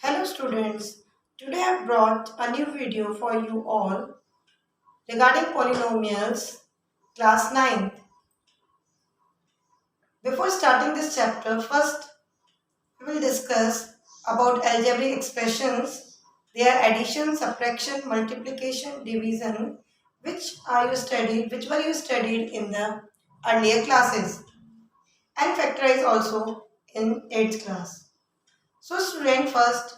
Hello students, today I have brought a new video for you all regarding polynomials class 9th. Before starting this chapter, first we will discuss about algebraic expressions, their addition, subtraction, multiplication, division, which were you studied in the earlier classes, and factorize also in 8th class. So student, first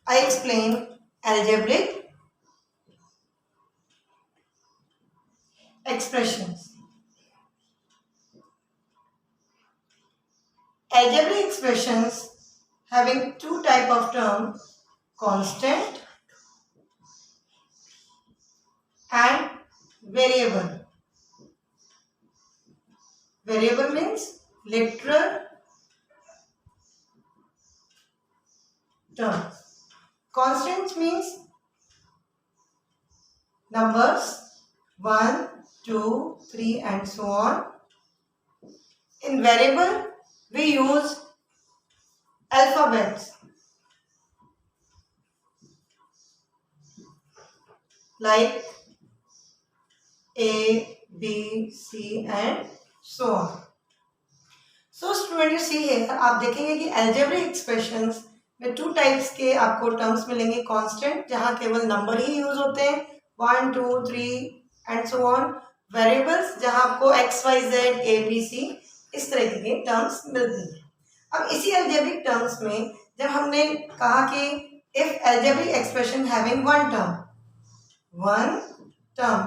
I explain algebraic expressions. Algebraic expressions having two type of term, constant and variable. Variable means literal terms. Constant means numbers 1, 2, 3 and so on. In variable we use alphabets like A, B, C and so on. So student you see है, आप देखेंगे कि algebraic expressions में two types के आपको terms मिलेंगे. Constant जहां केवल नंबर ही यूज होते हैं 1, 2, 3 एंड सो ऑन. वेरिएबल्स जहां आपको x, y, z, a, b, c इस तरह के टर्म्स मिलते हैं. अब इसी algebraic टर्म्स में जब हमने कहा कि if algebraic expression having one term,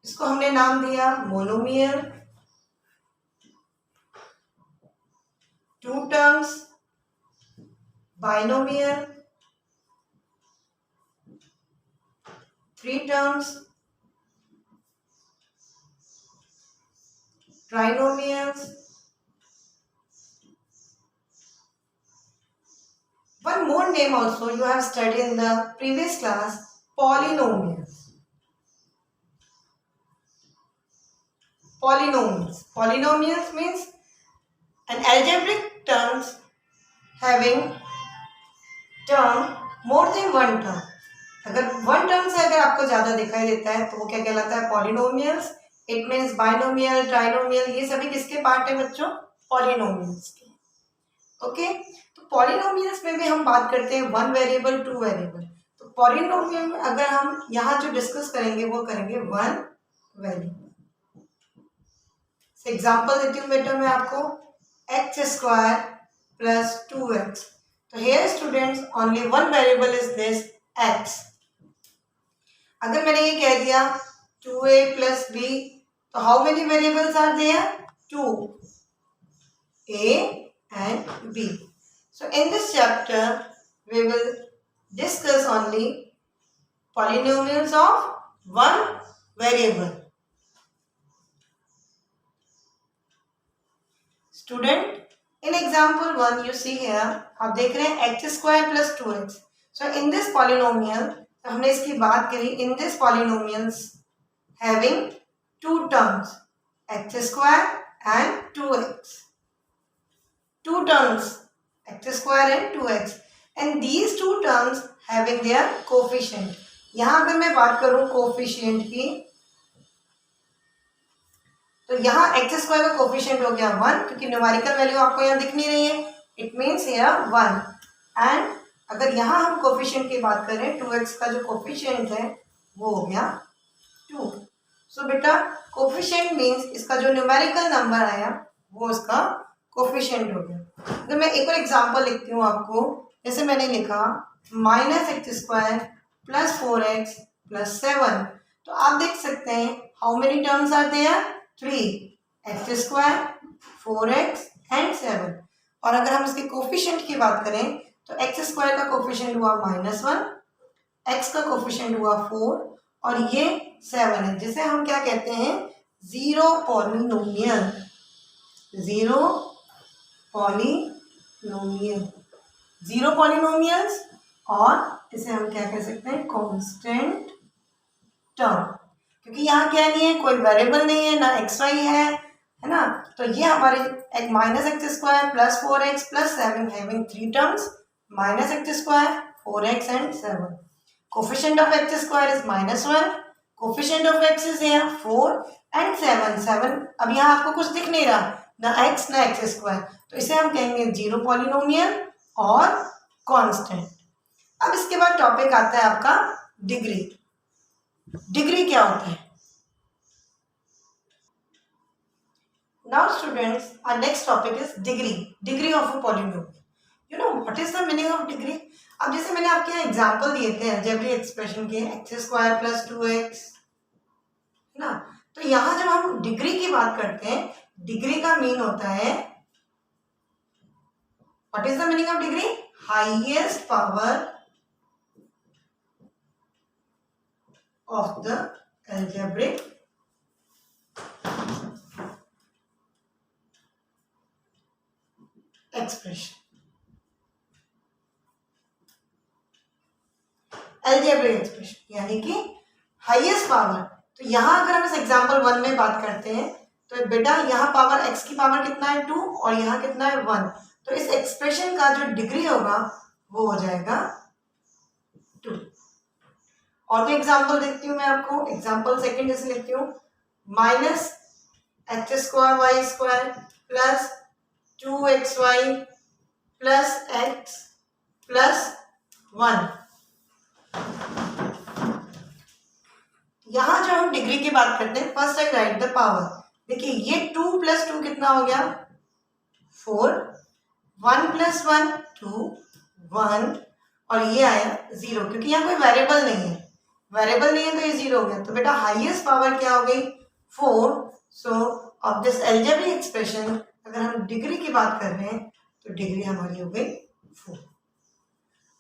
इसको हमने नाम दिया monomial. Two terms, binomial. Three terms, trinomials. One more name also you have studied in the previous class, polynomials. Polynomials means an algebraic terms having term more than one term. अगर one term से अगर आपको ज्यादा दिखाई देता है तो वो क्या कहलाता है? Polynomials. It means binomial, trinomial, ये सभी किसके पार्ट है बच्चों? पॉलिनोमियल्स के. ओके, तो पॉलिनोमियल्स में भी हम बात करते हैं वन वेरिएबल, टू वेरिएबल. तो पॉलिनोमियल में अगर हम यहाँ जो डिस्कस करेंगे वो करेंगे वन वेरिएबल. एग्जाम्पल देती हूँ बेटा मैं आपको. x square plus 2x. तो here students only one variable is this x. अगर मैंने ये कह दिया 2a plus b, तो how many variables are there? 2, a and b. So in this chapter we will discuss only polynomials of one variable. Student, in example 1 you see here, आप देख रहे हैं x square plus 2x. So in this polynomial, हमने इसकी बात करी, in this polynomials having two terms, x square and 2x. Two terms, x square and 2x, and these two terms having their coefficient. यहाँ अगर मैं बात करूँ coefficient की, तो यहाँ एक्स स्क्वायर का कोफिशिएंट हो गया 1, क्योंकि न्यूमेरिकल वैल्यू आपको यहाँ दिख नहीं रही है. It means here 1. एंड अगर यहाँ हम कोफिशिएंट की बात करें, 2x का जो कोफिशिएंट है वो हो गया 2. सो बेटा कोफिशिएंट मीन्स इसका जो न्यूमेरिकल नंबर आया वो इसका कोफिशिएंट हो गया. तो मैं एक और एग्जाम्पल लिखती हूँ आपको. जैसे मैंने लिखा -x² + 4x + 7. तो आप देख सकते हैं how many terms are there? 3, x², 4x and 7. और अगर हम इसके कोफिशिएंट की बात करें तो x² का कोफिशिएंट हुआ -1, x का कोफिशिएंट हुआ 4 और ये 7 है, जिसे हम क्या कहते हैं? Zero polynomial. जीरो पॉलिनोमियल्स, और इसे हम क्या कह सकते हैं? Constant term. क्योंकि यहाँ क्या नहीं है, कोई वेरिएबल नहीं है, ना एक्स वाई है ना. तो ये हमारे -x² + 4x + 7 having 3 terms minus x square, 4x and 7. Coefficient of x square is -1. Coefficient of x is here 4 and 7. 7 अब यहाँ आपको कुछ दिख नहीं रहा, ना x ना x स्क्वायर, तो इसे हम कहेंगे जीरो पॉलिनोमियल और कांस्टेंट। अब इसके बाद टॉपिक आता है आपका डिग्री। डिग्री क्या होता है? Now students, our next topic is degree. Degree of a polynomial. You know what is the meaning of degree? अब जैसे मैंने आपके यहाँ एग्जाम्पल दिए थे अलजेब्रिक एक्सप्रेशन के, एक्स स्क्वायर प्लस 2x, है ना। तो यहाँ जब हम डिग्री की बात करते हैं, डिग्री का मीन होता है, what is the meaning of degree? Highest power of the algebraic expression. Algebraic expression यानी कि हाईएस्ट पावर। तो यहाँ अगर हम इस एग्जांपल 1 में बात करते हैं तो बेटा यहाँ पावर x की पावर कितना है 2 और यहाँ कितना है 1, तो इस एक्सप्रेशन का जो डिग्री होगा वो हो जाएगा 2। और भी एग्जांपल देखती हूँ मैं आपको। एग्जांपल सेकंड जैसे लिखती हूँ, minus x square y square plus 2xy plus x plus 1। यहां जो हम डिग्री की बात करते हैं, first I write the power. देखिए ये 2 प्लस 2 कितना हो गया 4, 1 प्लस 1 2, 1 और ये आया 0, क्योंकि यहाँ कोई वेरिएबल नहीं है। वेरिएबल नहीं है तो ये 0 हो गया। तो बेटा हाईएस्ट पावर क्या हो गई 4। सो ऑफ दिस अलजेब्रिक एक्सप्रेशन अगर हम डिग्री की बात कर रहे हैं तो डिग्री हमारी हो गई 4।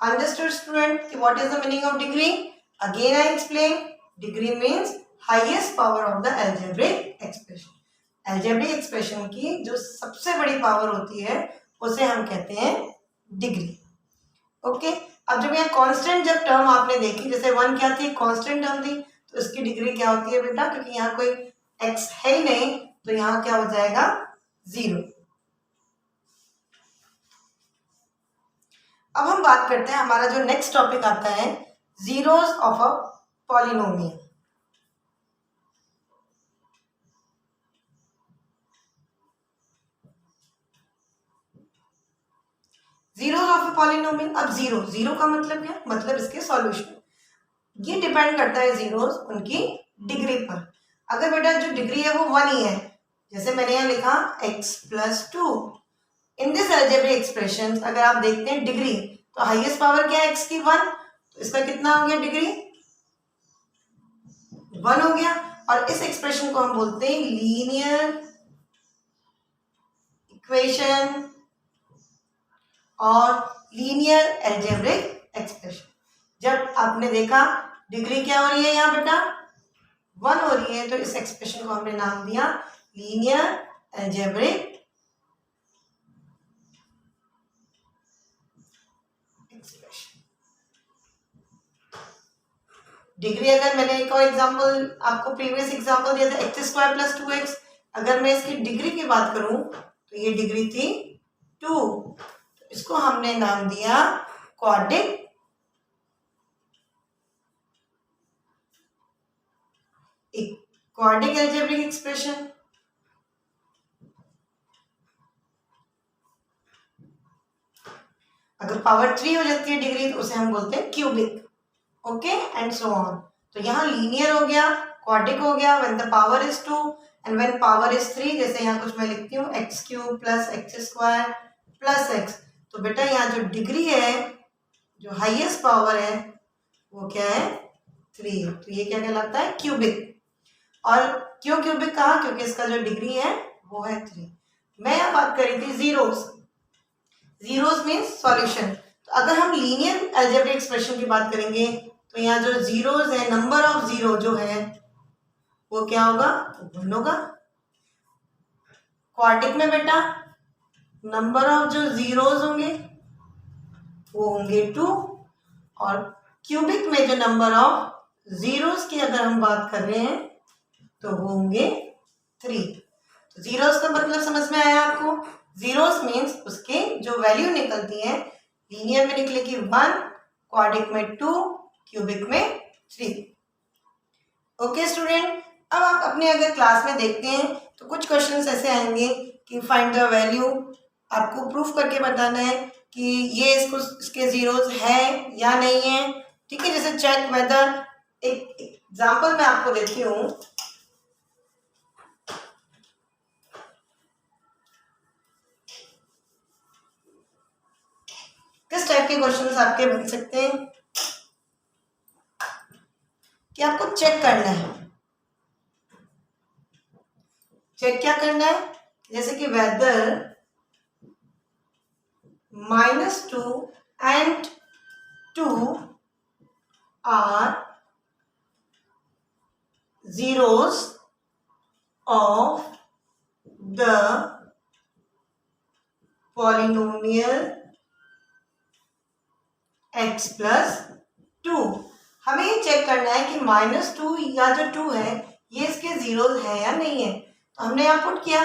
Understood student? What is the meaning of degree? Again I explain, degree means highest power of the algebraic expression. Algebraic expression की जो सबसे बड़ी पावर होती है उसे हम कहते हैं डिग्री। ओके, अब जब यहाँ कांस्टेंट जब टर्म आपने देखी, जैसे 1 क्या थी, कांस्टेंट टर्म थी, तो इसकी डिग्री क्या होती है बेटा? क्योंकि यहाँ कोई x है ही नहीं तो यहाँ क्या हो जाएगा 0। अब हम बात करते हैं, हमारा जो नेक्स्ट टॉपिक आता है zeros of a polynomial. Zeros of a polynomial. अब जीरो का मतलब क्या? मतलब इसके सॉल्यूशन। ये डिपेंड करता है जीरोस उनकी डिग्री पर। अगर बेटा जो डिग्री है वो 1 ही है, जैसे मैंने यहाँ लिखा x plus 2, in this algebraic expression अगर आप देखते हैं डिग्री, तो हाईएस्ट पावर क्या है x की 1, तो इसका कितना हो गया डिग्री 1 हो गया। और इस एक्सप्रेशन को हम बोलते हैं लीनियर इक्वेशन और लीनियर अलजेब्रिक एक्सप्रेशन। जब आपने देखा डिग्री क्या हो रही है यहाँ बेटा 1 हो रही है, तो इस एक्सप्रेशन को हमने नाम दिया लीनियर अलजेब्रिक एक्सप्रेशन। डिग्री अगर मैंने एक और एग्जांपल आपको प्रीवियस एग्जांपल दिया था x स्क्वायर प्लस 2x, अगर मैं इसकी डिग्री की बात करूं तो ये डिग्री थी 2, तो इसको हमने नाम दिया क्वाड्रिक अलजेब्रिक एक्सप्रेशन। अगर पावर 3 हो जाती है डिग्री तो उसे हम बोलते हैं cubic. Okay and so on. तो यहाँ लीनियर हो गया, क्वाड्रिक हो गया when the power is 2 and when power is 3, जैसे यहाँ कुछ मैं लिखती हूँ x cube plus x square plus x. तो बेटा यहाँ जो डिग्री है, जो हाईएस्ट पावर है वो क्या है 3, तो ये क्या कहलाता है क्यूबिक। और क्यों क्यूबिक कहा? क्योंकि इसका जो डिग्री है वो है 3। मैं यहाँ बात कर रही थी जीरोस। Zeros means solution. तो अगर हम लीनियर अलजेब्रिक एक्सप्रेशन की बात करेंगे तो यहाँ जो जीरोस है, नंबर ऑफ जीरो जो है वो क्या होगा 1 होगा। क्वाड्रिक में बेटा नंबर ऑफ जो जीरोस होंगे वो होंगे 2, और क्यूबिक में जो नंबर ऑफ जीरोस की अगर हम बात कर रहे हैं तो वो होंगे 3। तो जीरोस का मतलब समझ में आया आपको? जीरोस मीन्स उसके जो वैल्यू निकलती है लीनियर में निकलेगी 1, क्वाड्रिक में 2, क्यूबिक में 3। ओके स्टूडेंट, अब आप अपने अगर क्लास में देखते हैं तो कुछ क्वेश्चंस ऐसे आएंगे कि फाइंड द वैल्यू, आपको प्रूफ करके बताना है कि ये इसके जीरोस है या नहीं है। ठीक है, जैसे चेक वेदर, एक एग्जांपल मैं आपको देती हूँ। किस टाइप के क्वेश्चंस आपके बन सकते हैं कि आपको चेक करना है। चेक क्या करना है, जैसे कि weather -2 and 2 are zeros of the polynomial x plus 2। हमें ये चेक करना है कि -2 या जो 2 है ये इसके जीरोस है या नहीं है। तो हमने यहाँ पुट किया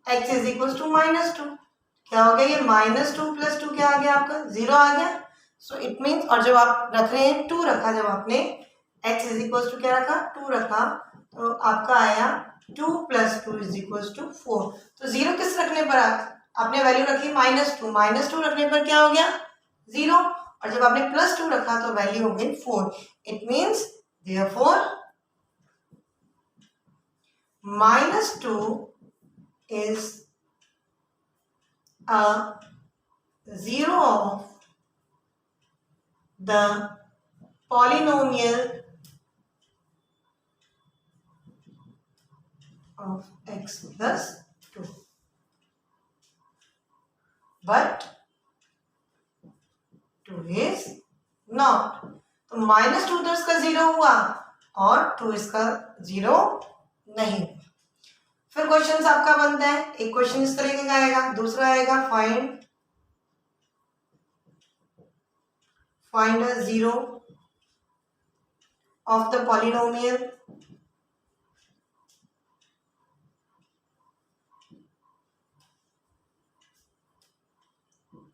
x इज इक्वल टू -2, क्या हो गया ये -2 + 2 क्या आ गया आपका 0 आ गया। सो इट मीन्स, और जब आप रख रहे हैं 2 रखा, जब आपने x इज इक्वल टू क्या रखा 2 रखा, तो आपका आया 2 + 2 = 4। तो 0 किस रखने पर आपने वैल्यू रखी -2 रखने पर क्या हो गया 0, और जब आपने +2 रखा तो वैल्यू हो गई 4। It means therefore -2 is a zero of the polynomial of x plus 2, but 2 is not। तो -2 तो इसका 0 हुआ और 2 इसका 0 नहीं। फिर क्वेश्चन आपका बनता है, एक क्वेश्चन इस तरीके का आएगा, दूसरा आएगा find a zero of the polynomial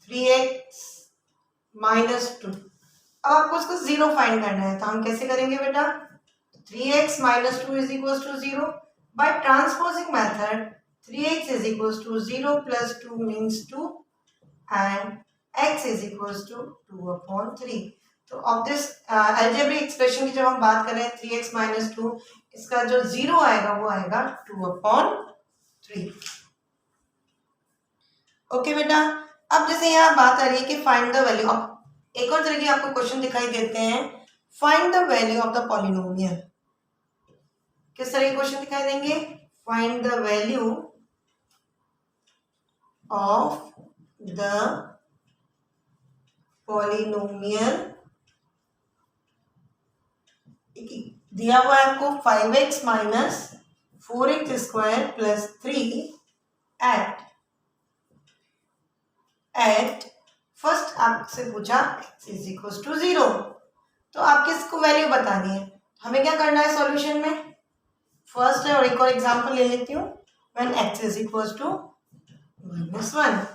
-2। अब आपको इसको जीरो फाइंड करना है, तो हम कैसे करेंगे बेटा, 3x - 2 = 0। By transposing method, 3x = 0 + 2 means 2 and x = 2/3। तो अब दिस अलजेब्रिक एक्सप्रेशन की जब हम बात करें 3x - 2, इसका जो 0 आएगा वो आएगा 2/3। ओके बेटा, अब जैसे यहाँ बात आ रही है कि फाइंड द वैल्यू, अब एक और तरह के आपको क्वेश्चन दिखाई देते हैं, find the value of the polynomial. किस तरह के क्वेश्चन दिखाई देंगे, find the value of the polynomial. दिया हुआ है आपको 5x - 4x² + 3 एट फर्स्ट आपसे पूछा x = 0, तो आप किसको वैल्यू बतानी है, हमें क्या करना है सॉल्यूशन में, फर्स्ट है और एक और एग्जांपल ले लेती हूँ, व्हेन x = -1।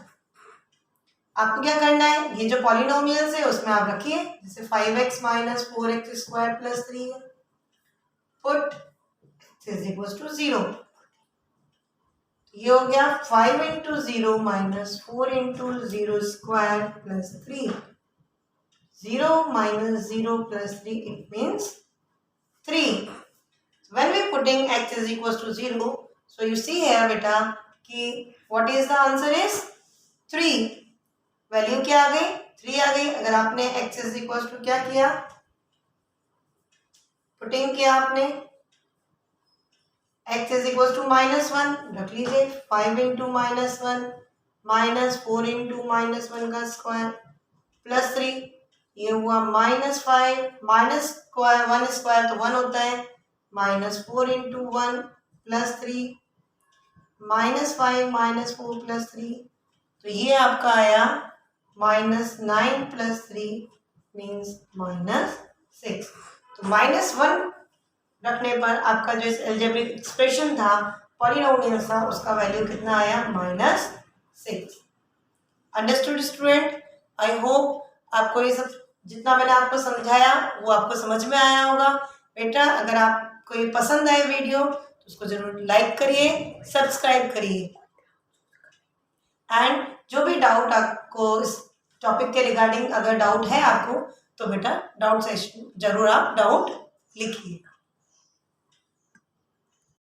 आपको क्या करना है, ये जो पॉलिनोमियल्स है उसमें आप रखिए, जैसे 5x - 4x² + 3 है, पुट x = 0। ये हो गया 5 × 0 - 4 × 0² + 3। 0 - 0 + 3, it means 3। When we putting x = 0, so you see here बेटा कि what is the answer is 3। Value क्या आ गई 3 आ गई। अगर आपने x = क्या किया, पुटिंग किया आपने, x = -1 रख लीजिए, 5 × -1 - 4 × -1 का स्क्वायर + 3, ये हुआ -5, -1 स्क्वायर तो 1 होता है, -4 × 1 + 3, -5 - 4 + 3, तो ये आपका आया -9 + 3 मीन्स -6। तो -1 रखने पर आपका जो अलजेब्रिक एक्सप्रेशन था पॉलिनोमियल था, उसका वैल्यू कितना आया -6। Understood student? आई होप आपको ये सब जितना मैंने आपको समझाया वो आपको समझ में आया होगा। बेटा अगर आपको ये पसंद आए वीडियो तो उसको जरूर लाइक करिए, सब्सक्राइब करिए। एंड जो भी डाउट आपको इस टॉपिक के रिगार्डिंग अगर डाउट है आपको तो बेटा डाउट सेशन जरूर आप डाउट लिखिए।